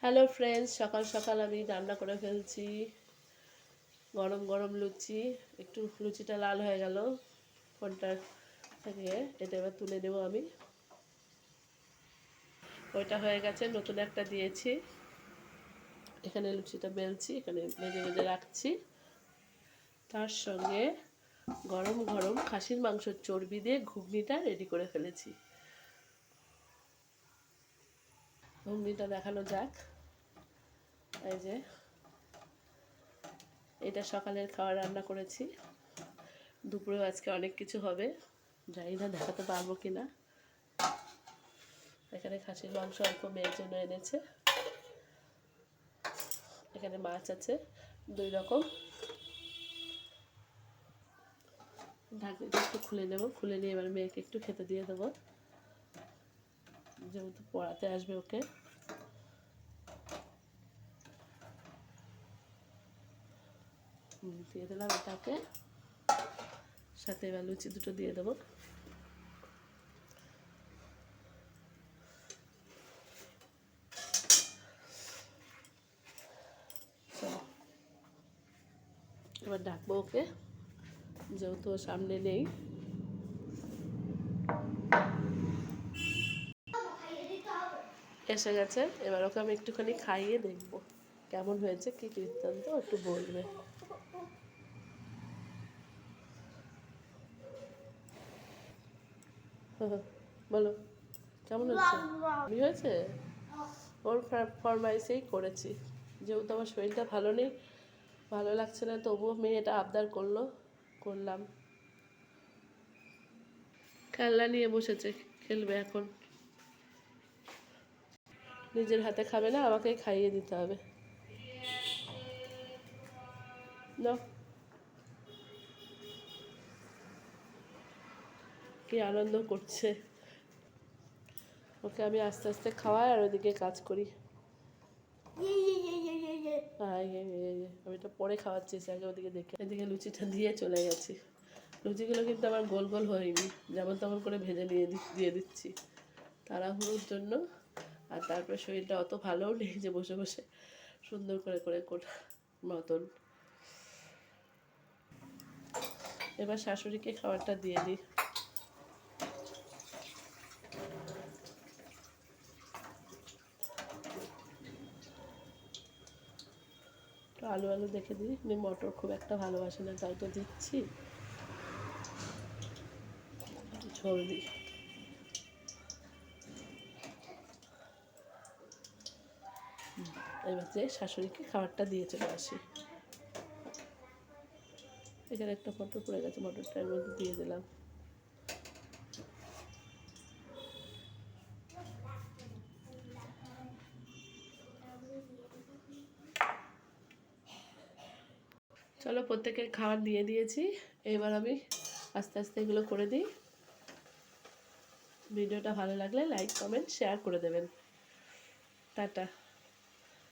Hello friends, সকাল সকাল আমি রান্না করে ফেলছি গরম গরম লুচি। একটু লুচিটা লাল হয়ে গেল ফোনটা থেকে, এটা এবার তুলে দেবো আমি। ওইটা হয়ে গেছে, নতুন একটা দিয়েছি। এখানে লুচিটা বেলছি, এখানে বেঁধে বেঁধে রাখছি। তার সঙ্গে গরম গরম খাসির মাংসের চর্বি দিয়ে ঘুগনিটা রেডি করে ফেলেছি। ঘুগনিটা দেখানো যাক। এই যে এটা সকালের খাওয়া রান্না করেছি। দুপুরেও আজকে অনেক কিছু হবে, জানি না দেখাতে পারবো কি না। এখানে খাসির মাংস অল্প মেয়ের জন্য এনেছে। এখানে মাছ আছে 2 রকম। ঢাকনিটা একটু খুলে নেব, খুলে নিয়ে এবার মেয়েকে একটু খেতে দিয়ে দেবো, যেহেতু পড়াতে আসবে ওকে। দিয়ে দিলাম এটাকে, সাথে এবার লুচি দুটো দিয়ে দেবো। এবার ডাকবো ওকে, যেহেতু সামনে নেই। এসে গেছে, এবার ওকে আমি একটুখানি খাইয়ে দেখবো কেমন হয়েছে, কী বৃত্তান্ত একটু বলবে। বলো কেমন হচ্ছে? আমি হয়েছে ওর ফরমাইশেই করেছি, যেহেতু আমার শরীরটা ভালো নেই, ভালো লাগছে না, তবুও মেয়েটা আবদার করলাম। খেলনা নিয়ে বসেছে, খেলবে এখন। নিজের হাতে খাবে না, আমাকেই খাইয়ে দিতে হবে। না, কি আনন্দ করছে। ওকে আমি আস্তে আস্তে খাওয়াই আর ওদিকে কাজ করি। আমি এটা পরে খাওয়াচ্ছি, আগে ওদিকে দেখে। এদিকে লুচিটা দিয়ে চলে গেছি। লুচিগুলো কিন্তু আমার গোল গোল হয়নি, যেমন তেমন করে ভেজে দিয়ে দিচ্ছি তাড়াহুড়োর জন্য। আর তারপরে শরীরটা অত ভালোও নেই যে বসে বসে সুন্দর করে মতন। এবার শাশুড়িকে খাবারটা দিয়ে দিই। আলু আলু দেখে দিই, মটর খুব একটা ভালোবাসে না, তাই তো দিচ্ছি। একটু ঝোল দিই। এবার যে শাশুড়িকে খাবারটা দিয়ে চলে আসি। এখানে একটা মটর পড়ে গেছে, মটরটা এর মধ্যে দিয়ে দিলাম। চলো, প্রত্যেকের খাবার দিয়ে দিয়েছি। এবার আমি আস্তে আস্তে এগুলো করে দিই। ভিডিওটা ভালো লাগলে লাইক কমেন্ট শেয়ার করে দেবেন। টাটা।